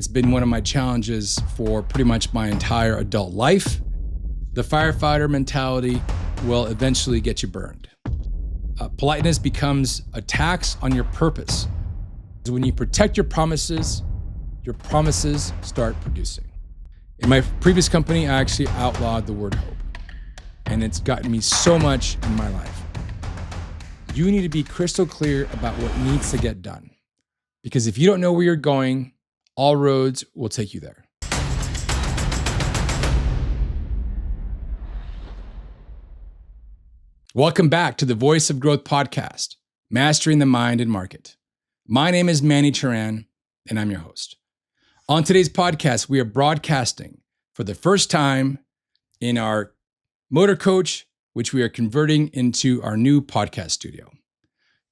It's been one of my challenges for pretty much my entire adult life. The firefighter mentality will eventually get you burned. Politeness becomes a tax on your purpose. When you protect your promises start producing. In my previous company, I actually outlawed the word hope, and it's gotten me so much in my life. You need to be crystal clear about what needs to get done, because if you don't know where you're going, all roads will take you there. Welcome back to the Voice of Growth podcast, Mastering the Mind and Market. My name is Manny Teran, and I'm your host. On today's podcast, we are broadcasting for the first time in our motor coach, which we are converting into our new podcast studio.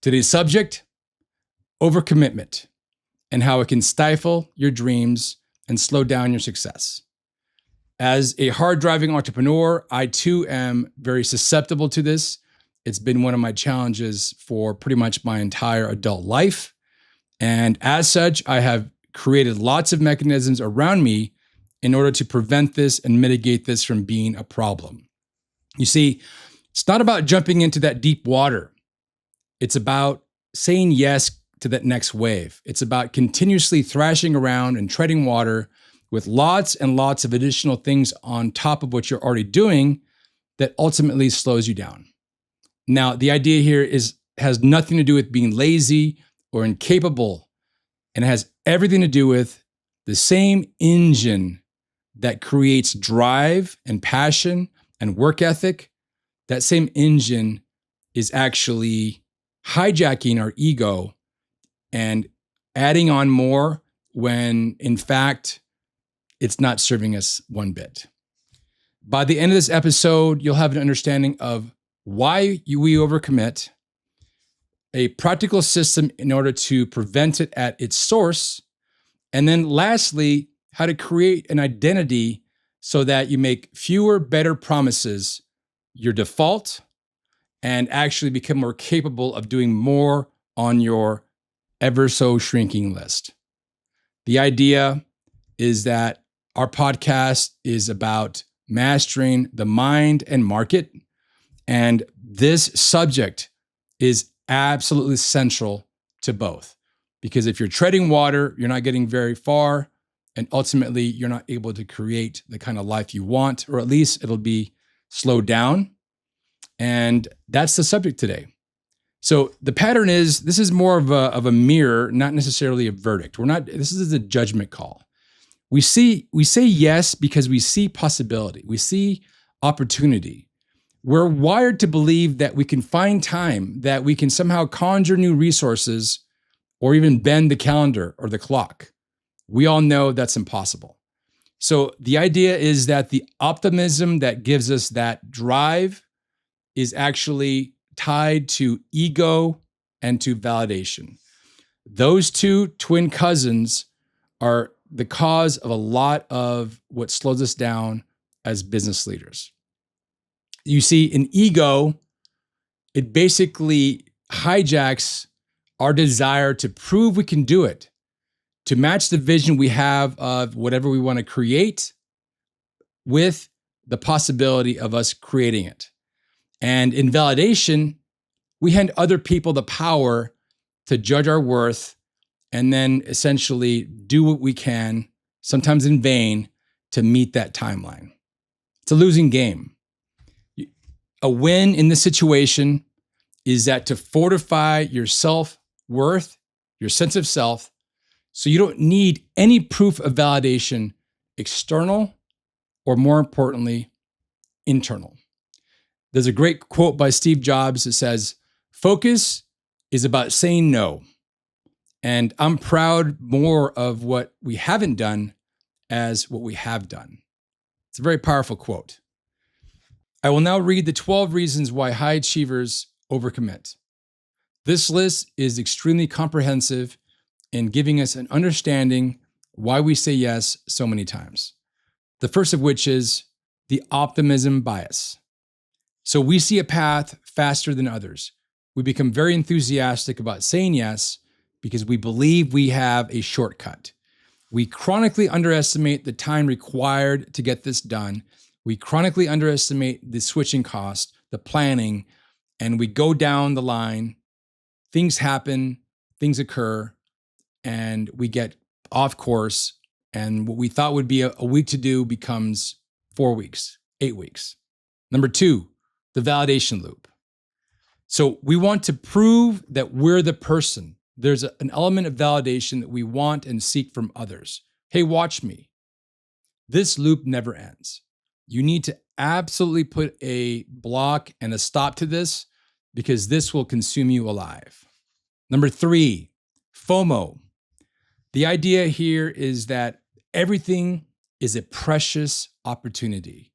Today's subject, overcommitment, and how it can stifle your dreams and slow down your success. As a hard-driving entrepreneur, I too am very susceptible to this. It's been one of my challenges for pretty much my entire adult life. And as such, I have created lots of mechanisms around me in order to prevent this and mitigate this from being a problem. You see, it's not about jumping into that deep water. It's about saying yes to that next wave. It's about continuously thrashing around and treading water with lots and lots of additional things on top of what you're already doing that ultimately slows you down. Now, the idea here has nothing to do with being lazy or incapable, and it has everything to do with the same engine that creates drive and passion and work ethic. That same engine is actually hijacking our ego and adding on more when, in fact, it's not serving us one bit. By the end of this episode, you'll have an understanding of why we overcommit, a practical system in order to prevent it at its source, and then lastly, how to create an identity so that you make fewer, better promises your default and actually become more capable of doing more on your ever so shrinking list. The idea is that our podcast is about mastering the mind and market, and this subject is absolutely central to both. Because if you're treading water, you're not getting very far, and ultimately you're not able to create the kind of life you want, or at least it'll be slowed down. And that's the subject today. So the pattern is, this is more of a mirror, not necessarily a verdict. This is a judgment call. We say yes because we see possibility. We see opportunity. We're wired to believe that we can find time, that we can somehow conjure new resources or even bend the calendar or the clock. We all know that's impossible. So the idea is that the optimism that gives us that drive is actually tied to ego and to validation. Those two twin cousins are the cause of a lot of what slows us down as business leaders. You see, an ego, it basically hijacks our desire to prove we can do it, to match the vision we have of whatever we want to create with the possibility of us creating it. And in validation, we hand other people the power to judge our worth and then essentially do what we can, sometimes in vain, to meet that timeline. It's a losing game. A win in this situation is that to fortify your self-worth, your sense of self, so you don't need any proof of validation, external or, more importantly, internal. There's a great quote by Steve Jobs that says, "Focus is about saying no." And I'm proud more of what we haven't done as what we have done. It's a very powerful quote. I will now read the 12 reasons why high achievers overcommit. This list is extremely comprehensive in giving us an understanding why we say yes so many times. The first of which is the optimism bias. So we see a path faster than others. We become very enthusiastic about saying yes because we believe we have a shortcut. We chronically underestimate the time required to get this done. We chronically underestimate the switching cost, the planning, and we go down the line. Things happen, things occur, and we get off course. And what we thought would be a week to do becomes 4 weeks, 8 weeks. Number 2, the validation loop. So we want to prove that we're the person. There's an element of validation that we want and seek from others. Hey, watch me. This loop never ends. You need to absolutely put a block and a stop to this because this will consume you alive. Number 3, FOMO. The idea here is that everything is a precious opportunity.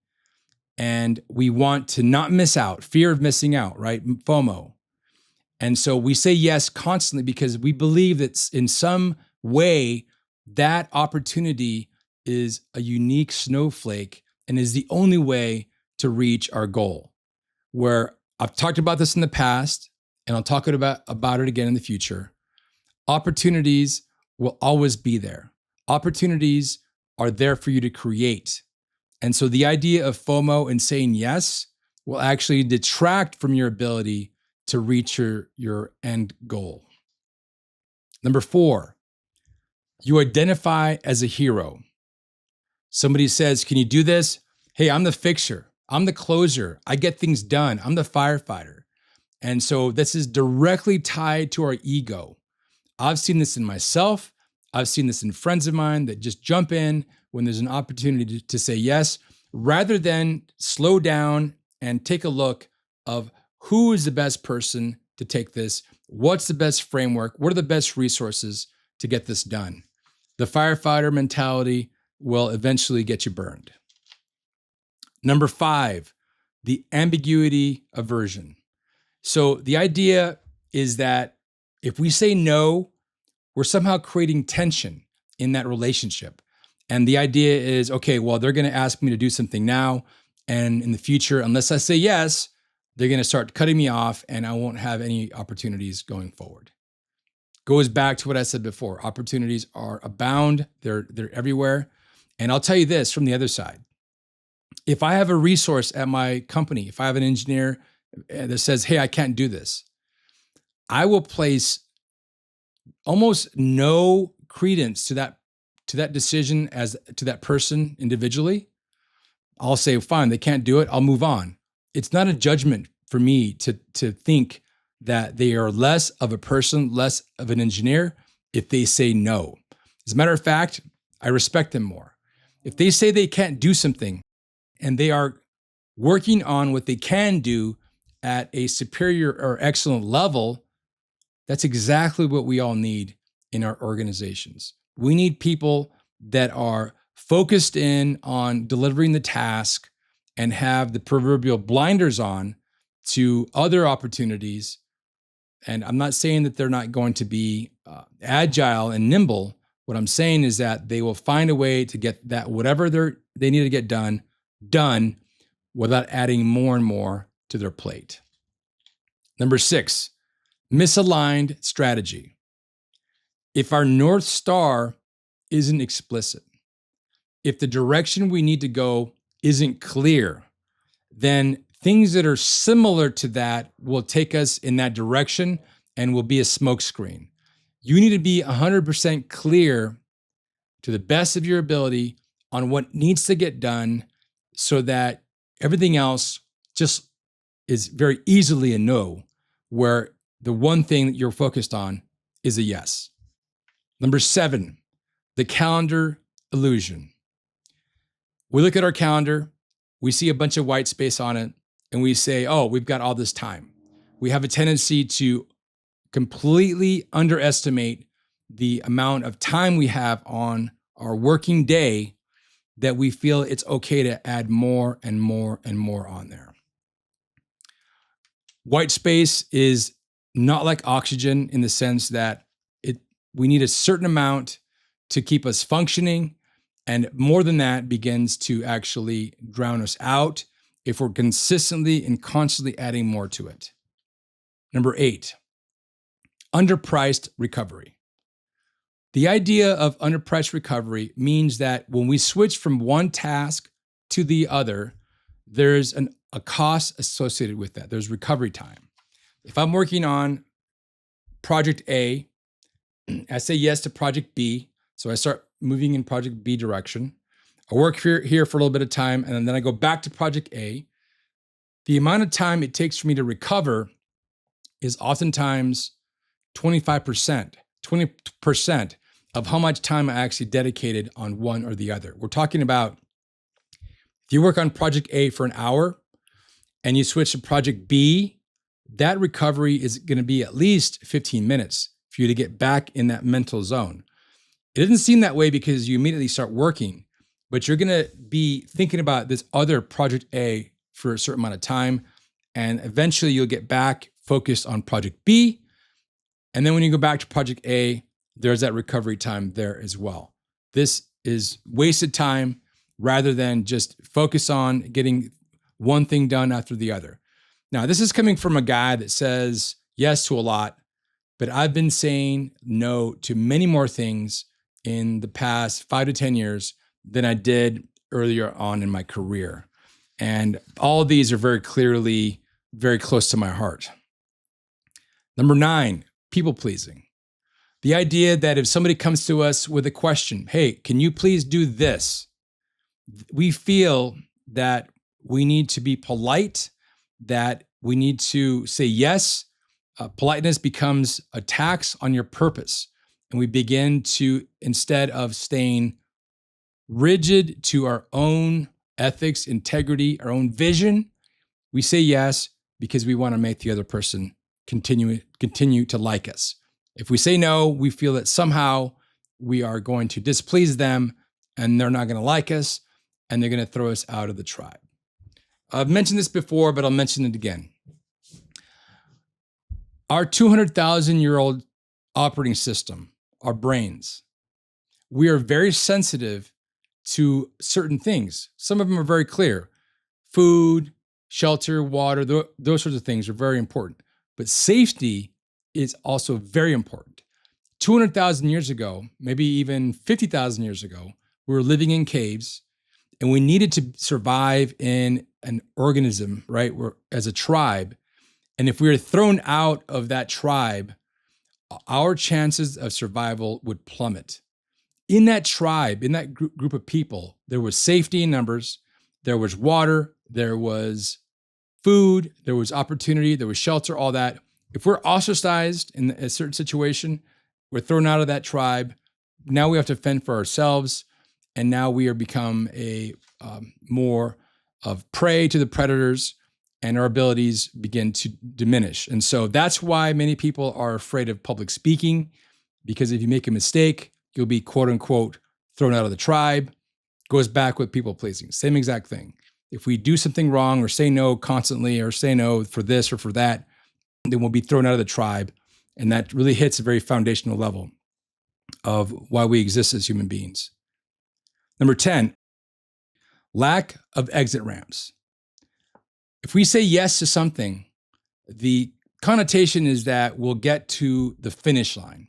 And we want to not miss out, fear of missing out, right? FOMO. And so we say yes constantly because we believe that in some way that opportunity is a unique snowflake and is the only way to reach our goal. Where I've talked about this in the past, and I'll talk about it again in the future. Opportunities will always be there. Opportunities are there for you to create. And so the idea of FOMO and saying yes will actually detract from your ability to reach your end goal. Number 4, you identify as a hero. Somebody says, can you do this? Hey, I'm the fixer. I'm the closer. I get things done. I'm the firefighter. And so this is directly tied to our ego. I've seen this in myself. I've seen this in friends of mine that just jump in when there's an opportunity to say yes, rather than slow down and take a look of who is the best person to take this, what's the best framework, what are the best resources to get this done. The firefighter mentality will eventually get you burned. Number 5, the ambiguity aversion. So the idea is that if we say no, we're somehow creating tension in that relationship. And the idea is, okay, well, they're going to ask me to do something now. And in the future, unless I say yes, they're going to start cutting me off and I won't have any opportunities going forward. Goes back to what I said before. Opportunities are abound. They're everywhere. And I'll tell you this from the other side. If I have a resource at my company, if I have an engineer that says, hey, I can't do this, I will place almost no credence to that decision as to that person individually. I'll say, fine, they can't do it. I'll move on. It's not a judgment for me to think that they are less of a person, less of an engineer if they say no. As a matter of fact, I respect them more. If they say they can't do something and they are working on what they can do at a superior or excellent level, that's exactly what we all need in our organizations. We need people that are focused in on delivering the task and have the proverbial blinders on to other opportunities. And I'm not saying that they're not going to be agile and nimble. What I'm saying is that they will find a way to get that whatever they need to get done without adding more and more to their plate. Number 6, misaligned strategy. If our North Star isn't explicit, if the direction we need to go isn't clear, then things that are similar to that will take us in that direction and will be a smokescreen. You need to be 100% clear to the best of your ability on what needs to get done so that everything else just is very easily a no, where the one thing that you're focused on is a yes. Number 7, the calendar illusion. We look at our calendar, we see a bunch of white space on it, and we say, oh, we've got all this time. We have a tendency to completely underestimate the amount of time we have on our working day that we feel it's okay to add more and more and more on there. White space is not like oxygen in the sense that we need a certain amount to keep us functioning, and more than that begins to actually drown us out if we're consistently and constantly adding more to it. Number 8, underpriced recovery. The idea of under pressure recovery means that when we switch from one task to the other, there's a cost associated with that. There's recovery time. If I'm working on project A, I say yes to project B. So I start moving in project B direction. I work here for a little bit of time, and then I go back to project A. The amount of time it takes for me to recover is oftentimes 25%, 20% of how much time I actually dedicated on one or the other. We're talking about if you work on project A for an hour and you switch to project B, that recovery is going to be at least 15 minutes for you to get back in that mental zone. It doesn't seem that way because you immediately start working, but you're going to be thinking about this other project A for a certain amount of time. And eventually you'll get back focused on project B. And then when you go back to project A, there's that recovery time there as well. This is wasted time rather than just focus on getting one thing done after the other. Now, this is coming from a guy that says yes to a lot, but I've been saying no to many more things in the past 5 to 10 years than I did earlier on in my career. And all of these are very clearly very close to my heart. Number 9, people pleasing. The idea that if somebody comes to us with a question, hey, can you please do this? We feel that we need to be polite, that we need to say yes. Politeness becomes a tax on your purpose. And we begin to, instead of staying rigid to our own ethics, integrity, our own vision, we say yes because we want to make the other person continue to like us. If we say no, we feel that somehow we are going to displease them and they're not going to like us and they're going to throw us out of the tribe. I've mentioned this before, but I'll mention it again. Our 200,000-year-old operating system, our brains, we are very sensitive to certain things. Some of them are very clear. Food, shelter, water, those sorts of things are very important. But safety is also very important. 200,000 years ago, maybe even 50,000 years ago, we were living in caves and we needed to survive in an organism, right? As a tribe. And if we were thrown out of that tribe, our chances of survival would plummet. In that tribe, in that group of people, there was safety in numbers, there was water, there was food, there was opportunity, there was shelter, all that. If we're ostracized in a certain situation, we're thrown out of that tribe. Now we have to fend for ourselves, and now we are become a more of prey to the predators, and our abilities begin to diminish. And so that's why many people are afraid of public speaking, because if you make a mistake, you'll be quote unquote thrown out of the tribe. Goes back with people pleasing, same exact thing. If we do something wrong or say no constantly or say no for this or for that, then we'll be thrown out of the tribe. And that really hits a very foundational level of why we exist as human beings. Number 10, lack of exit ramps. If we say yes to something, the connotation is that we'll get to the finish line.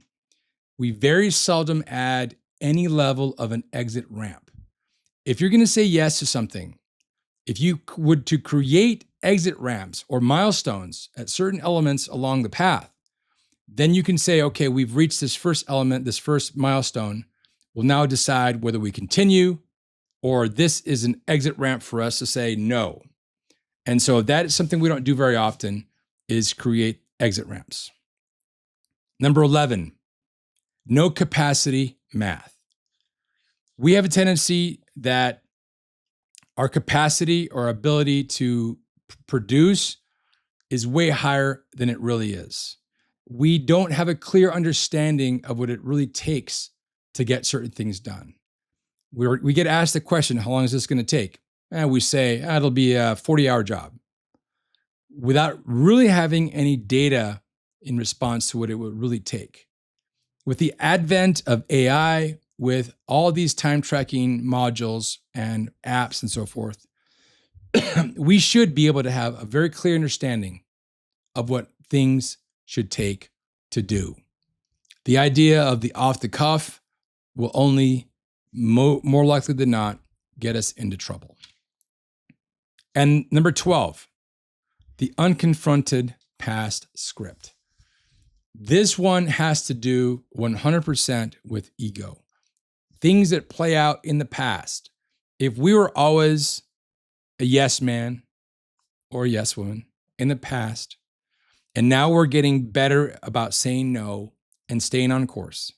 We very seldom add any level of an exit ramp. If you're going to say yes to something, if you would to create exit ramps or milestones at certain elements along the path, then you can say, okay, we've reached this first element, this first milestone. We'll now decide whether we continue or this is an exit ramp for us to say no. And so that is something we don't do very often, is create exit ramps. Number 11, no capacity math. We have a tendency that our capacity or ability to produce is way higher than it really is. We don't have a clear understanding of what it really takes to get certain things done. We get asked the question, how long is this going to take? And we say, it'll be a 40-hour job, without really having any data in response to what it would really take. With the advent of AI, with all these time tracking modules and apps and so forth, we should be able to have a very clear understanding of what things should take to do. The idea of the off the cuff will only more likely than not get us into trouble. And number 12, the unconfronted past script. This one has to do 100% with ego. Things that play out in the past. If we were always a yes man or a yes woman in the past, and now we're getting better about saying no and staying on course,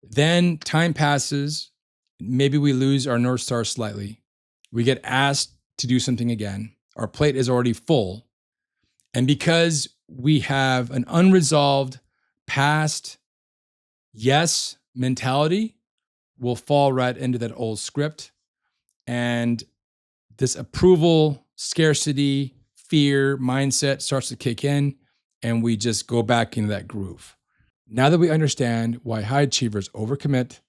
then time passes, maybe we lose our North Star slightly. We get asked to do something again. Our plate is already full. And because we have an unresolved past yes mentality, we'll fall right into that old script. And this approval, scarcity, fear mindset starts to kick in, and we just go back into that groove. Now that we understand why high achievers overcommit,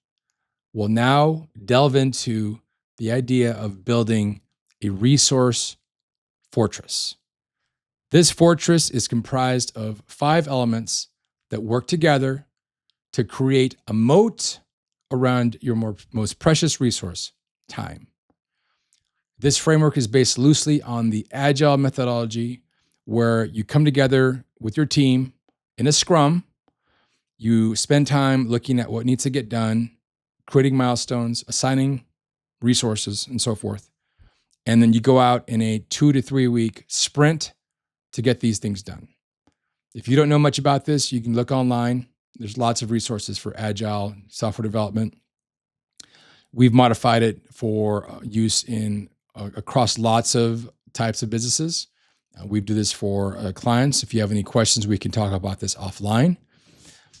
we'll now delve into the idea of building a resource fortress. This fortress is comprised of 5 elements that work together to create a moat around your most precious resource, time. This framework is based loosely on the agile methodology, where you come together with your team in a scrum. You spend time looking at what needs to get done, creating milestones, assigning resources, and so forth. And then you go out in a 2 to 3 week sprint to get these things done. If you don't know much about this, you can look online. There's lots of resources for agile software development. We've modified it for use in across lots of types of businesses. We do this for clients. If you have any questions, we can talk about this offline.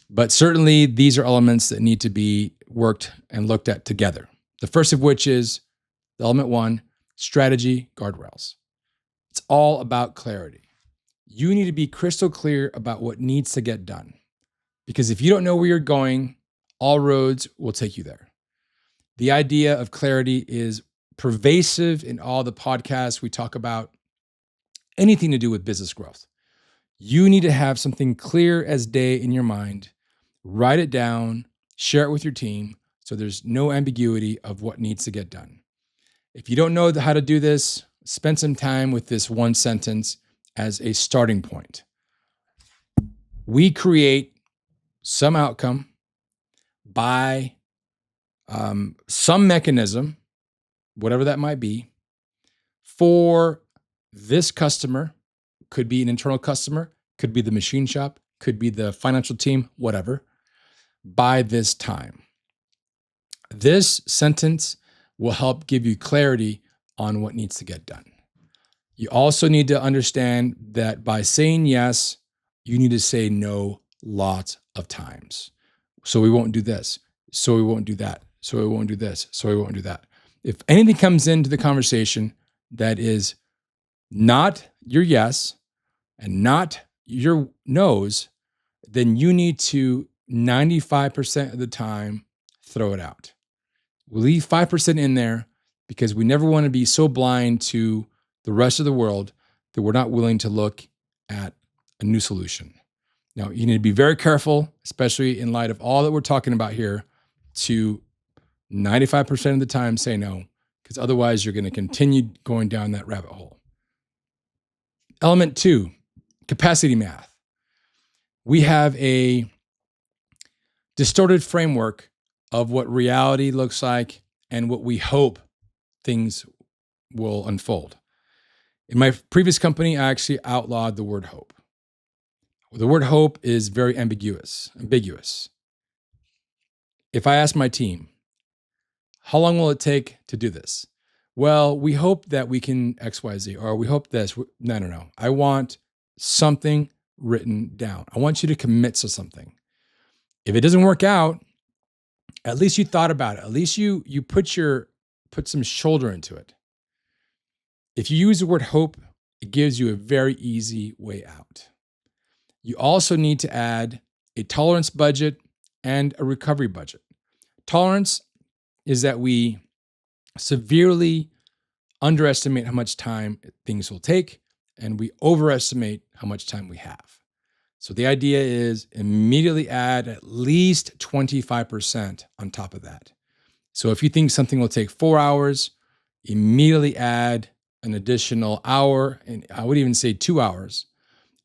But certainly, these are elements that need to be worked and looked at together. The first of which is element 1, strategy guardrails. It's all about clarity. You need to be crystal clear about what needs to get done. Because if you don't know where you're going, all roads will take you there. The idea of clarity is pervasive in all the podcasts we talk about anything to do with business growth. You need to have something clear as day in your mind. Write it down, share it with your team, so there's no ambiguity of what needs to get done. If you don't know how to do this, spend some time with this one sentence as a starting point. We create some outcome by some mechanism, whatever that might be, for this customer. Could be an internal customer, could be the machine shop, could be the financial team, whatever, by this time. This sentence will help give you clarity on what needs to get done. You also need to understand that by saying yes, you need to say no lots of times. So we won't do this. So we won't do that. So we won't do this. So we won't do that. If anything comes into the conversation that is not your yes and not your no's, then you need to 95% of the time throw it out. We'll leave 5% in there because we never want to be so blind to the rest of the world that we're not willing to look at a new solution. Now, you need to be very careful, especially in light of all that we're talking about here, to 95% of the time say no, because otherwise you're going to continue going down that rabbit hole. Element 2, capacity math. We have a distorted framework of what reality looks like and what we hope things will unfold. In my previous company, I actually outlawed the word hope. The word hope is very ambiguous. If I ask my team, how long will it take to do this? Well, we hope that we can X, Y, Z, or we hope this. No. I want something written down. I want you to commit to something. If it doesn't work out, at least you thought about it. At least you put some shoulder into it. If you use the word hope, it gives you a very easy way out. You also need to add a tolerance budget and a recovery budget. Tolerance is that we severely underestimate how much time things will take, and we overestimate how much time we have. So the idea is immediately add at least 25% on top of that. So if you think something will take 4 hours, immediately add an additional hour, and I would even say 2 hours.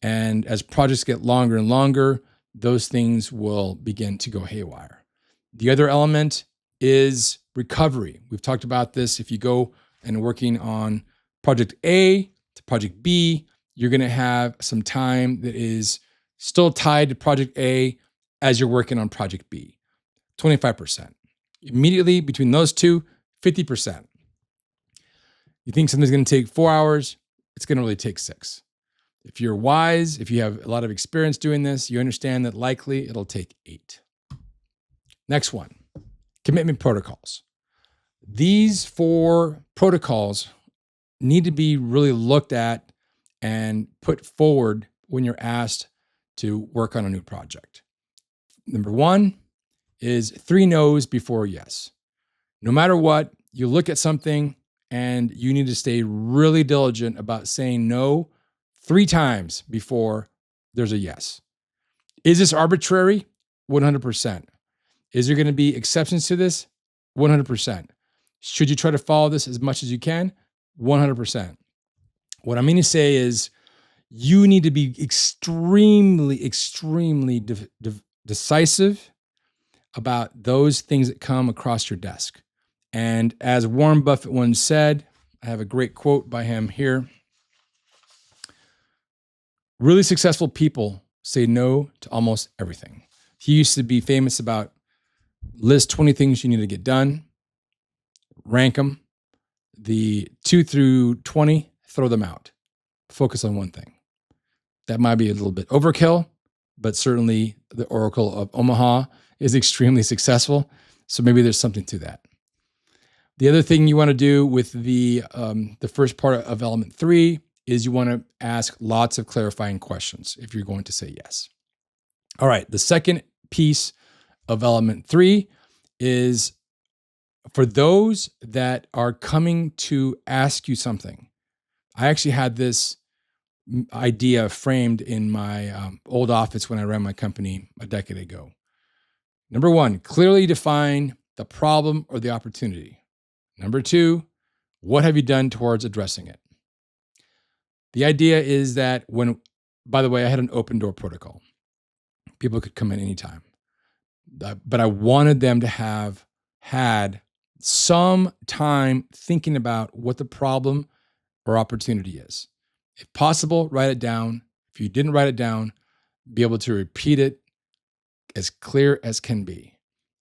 And as projects get longer and longer, those things will begin to go haywire. The other element is recovery. We've talked about this. If you go and working on project A to project B, you're going to have some time that is still tied to project A as you're working on project B, 25%. Immediately between those two, 50%. You think something's going to take 4 hours, it's going to really take 6. If you're wise, if you have a lot of experience doing this, you understand that likely it'll take 8. Next one, commitment protocols. These 4 protocols need to be really looked at and put forward when you're asked to work on a new project. Number 1 is 3 no's before a yes. No matter what, you look at something and you need to stay really diligent about saying no 3 times before there's a yes. Is this arbitrary? 100%. Is there going to be exceptions to this? 100%. Should you try to follow this as much as you can? 100%. What I mean to say is you need to be extremely, extremely decisive about those things that come across your desk. And as Warren Buffett once said, I have a great quote by him here. Really successful people say no to almost everything. He used to be famous about list 20 things you need to get done, rank them, the 2 through 20, throw them out. Focus on one thing. That might be a little bit overkill, but certainly the Oracle of Omaha is extremely successful. So maybe there's something to that. The other thing you want to do with the first part of element 3 is you want to ask lots of clarifying questions if you're going to say yes. All right, the second piece of element 3 is for those that are coming to ask you something. I actually had this idea framed in my old office when I ran my company a decade ago. Number 1, clearly define the problem or the opportunity. Number 2, what have you done towards addressing it? The idea is that by the way, I had an open door protocol. People could come in anytime. But I wanted them to have had some time thinking about what the problem or opportunity is. If possible, write it down. If you didn't write it down, be able to repeat it as clear as can be.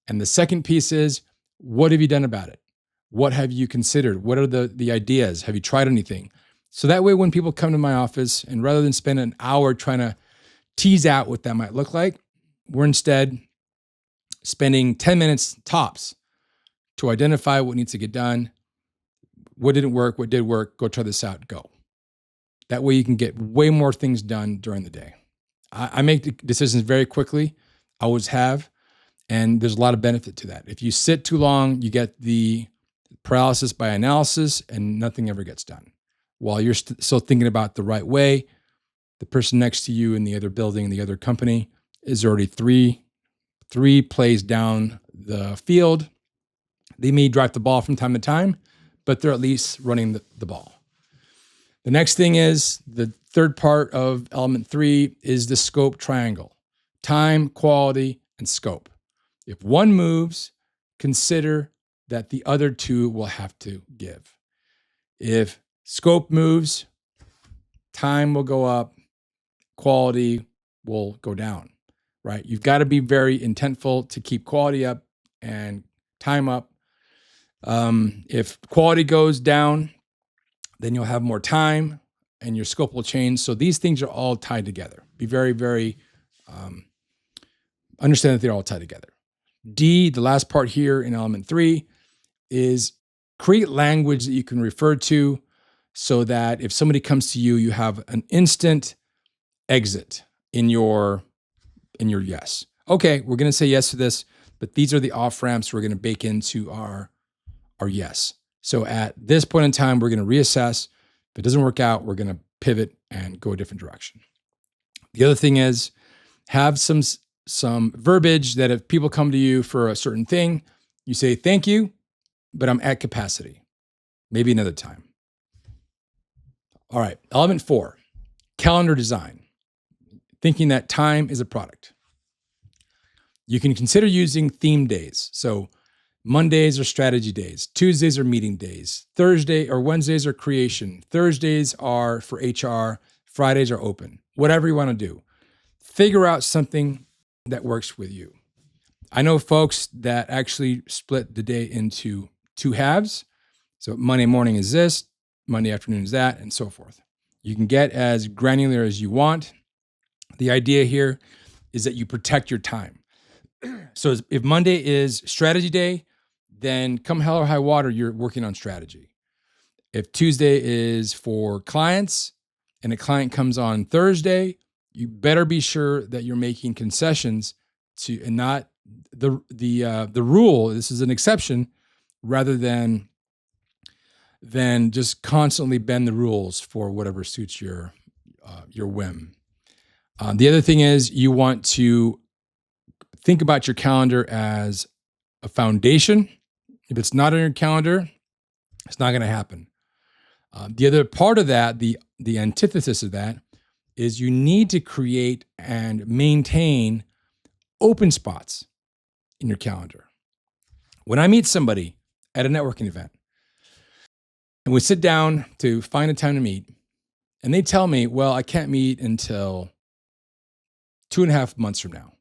And the second piece is, what have you done about it? What have you considered? What are the ideas? Have you tried anything? So that way, when people come to my office, and rather than spend an hour trying to tease out what that might look like, we're instead spending 10 minutes tops to identify what needs to get done, what didn't work, what did work, go try this out, go. That way you can get way more things done during the day. I make decisions very quickly, I always have, and there's a lot of benefit to that. If you sit too long, you get the paralysis by analysis and nothing ever gets done. While you're still thinking about the right way, the person next to you in the other building, the other company, is already three plays down the field. They may drive the ball from time to time, but they're at least running the ball. The next thing is the third part of element 3 is the scope triangle: time, quality, and scope. If one moves, consider that the other 2 will have to give. If scope moves, time will go up, quality will go down, right? You've got to be very intentful to keep quality up and time up. If quality goes down, then you'll have more time and your scope will change. So these things are all tied together. Be very, very, understand that they're all tied together. D, the last part here in element 3, is create language that you can refer to so that if somebody comes to you, you have an instant exit in your yes. Okay, we're going to say yes to this, but these are the off ramps we're going to bake into our yes. So at this point in time, we're going to reassess. If it doesn't work out, we're going to pivot and go a different direction. The other thing is have some verbiage that if people come to you for a certain thing, you say, thank you, but I'm at capacity. Maybe another time. All right. Element 4, calendar design. Thinking that time is a product. You can consider using theme days. So Mondays are strategy days. Tuesdays are meeting days. Thursday or Wednesdays are creation. Thursdays are for HR. Fridays are open. Whatever you want to do. Figure out something that works with you. I know folks that actually split the day into 2 halves. So Monday morning is this, Monday afternoon is that, and so forth. You can get as granular as you want. The idea here is that you protect your time. So if Monday is strategy day, then come hell or high water, you're working on strategy. If Tuesday is for clients and a client comes on Thursday, you better be sure that you're making concessions to, and not the rule. This is an exception, rather than just constantly bend the rules for whatever suits your whim. The other thing is you want to think about your calendar as a foundation. If it's not on your calendar, it's not going to happen. The other part of that, the antithesis of that, is you need to create and maintain open spots in your calendar. When I meet somebody at a networking event and we sit down to find a time to meet, and they tell me, well, I can't meet until 2.5 months from now.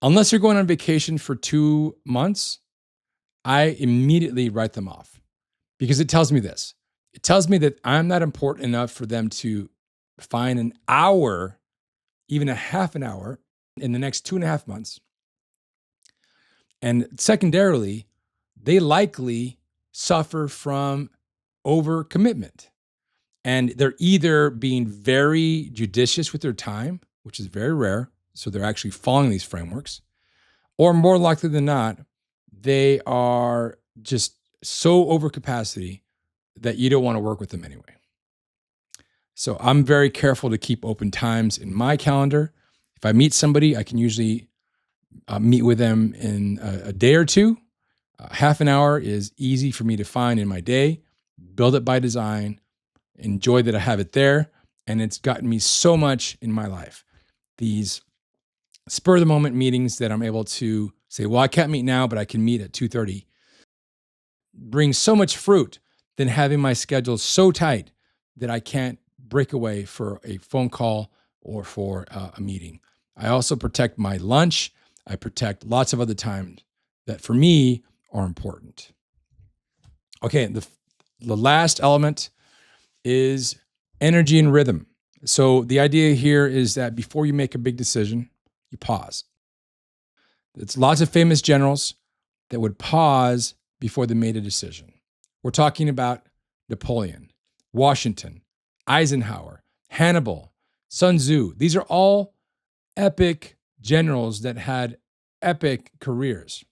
Unless you're going on vacation for 2 months, I immediately write them off, because it tells me this. It tells me that I'm not important enough for them to find an hour, even a half an hour, in the next 2.5 months. And secondarily, they likely suffer from overcommitment. And they're either being very judicious with their time, which is very rare, so they're actually following these frameworks, or more likely than not, they are just so over capacity that you don't want to work with them anyway. So I'm very careful to keep open times in my calendar. If I meet somebody, I can usually meet with them in a day or two. Half an hour is easy for me to find in my day, build it by design, enjoy that I have it there. And it's gotten me so much in my life. These spur of the moment meetings that I'm able to say, well, I can't meet now, but I can meet at 2:30, brings so much fruit than having my schedule so tight that I can't break away for a phone call or for a meeting. I also protect my lunch. I protect lots of other times that for me are important. Okay, the last element is energy and rhythm. So the idea here is that before you make a big decision, you pause. It's lots of famous generals that would pause before they made a decision. We're talking about Napoleon, Washington, Eisenhower, Hannibal, Sun Tzu. These are all epic generals that had epic careers.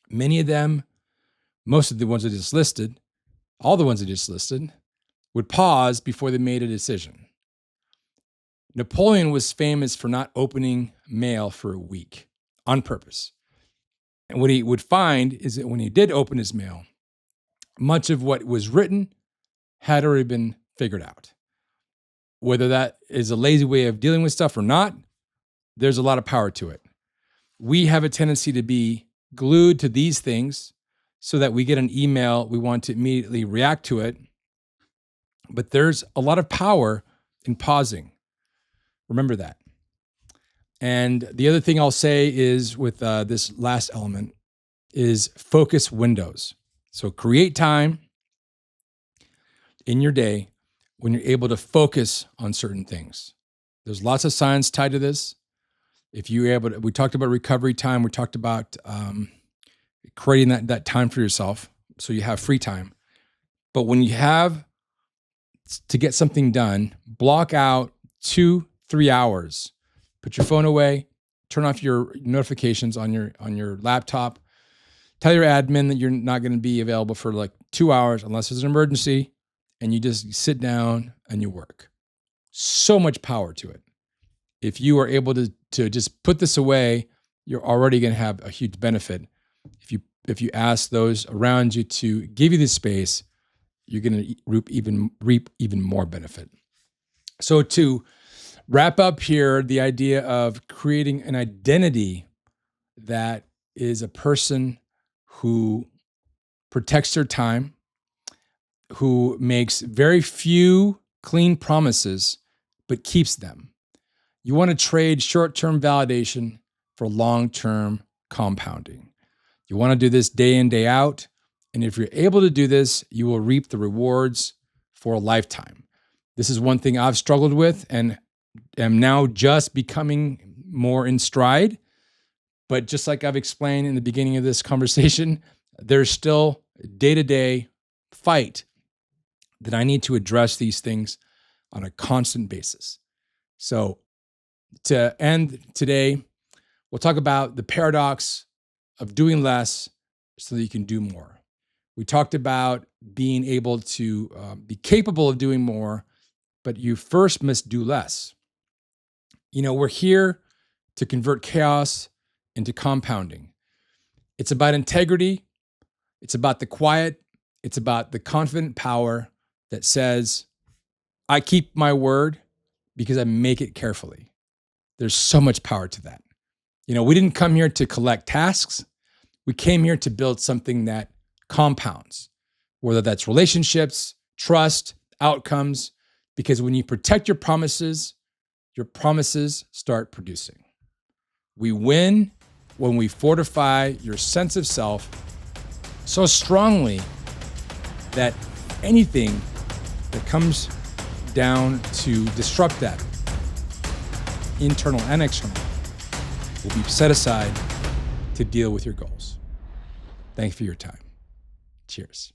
Many of them, most of the ones I just listed, all the ones I just listed, would pause before they made a decision. Napoleon was famous for not opening mail for a week on purpose. And what he would find is that when he did open his mail, much of what was written had already been figured out. Whether that is a lazy way of dealing with stuff or not, there's a lot of power to it. We have a tendency to be glued to these things so that we get an email, we want to immediately react to it. But there's a lot of power in pausing. Remember that. And the other thing I'll say is with this last element is focus windows. So create time in your day when you're able to focus on certain things. There's lots of science tied to this. If you're able to, we talked about recovery time. We talked about creating that time for yourself so you have free time. But when you have to get something done, block out 2-3 hours. Put your phone away, turn off your notifications on your laptop. Tell your admin that you're not going to be available for like 2 hours unless there's an emergency, and you just sit down and you work. So much power to it. if you are able to just put this away, you're already going to have a huge benefit. If you ask those around you to give you the space, you're going to reap even more benefit. So to wrap up here, the idea of creating an identity that is a person who protects their time, who makes very few clean promises, but keeps them. You want to trade short-term validation for long-term compounding. You want to do this day in, day out. And if you're able to do this, you will reap the rewards for a lifetime. This is one thing I've struggled with and am now just becoming more in stride. But just like I've explained in the beginning of this conversation, there's still a day-to-day fight that I need to address these things on a constant basis. So to end today, we'll talk about the paradox of doing less so that you can do more. We talked about being able to be capable of doing more, but you first must do less. We're here to convert chaos into compounding. It's about integrity. It's about the quiet. It's about the confident power that says, I keep my word because I make it carefully. There's so much power to that. We didn't come here to collect tasks. We came here to build something that compounds, whether that's relationships, trust, outcomes, because when you protect your promises start producing. We win when we fortify your sense of self so strongly that anything that comes down to disrupt that, internal and external, will be set aside to deal with your goals. Thanks for your time. Cheers.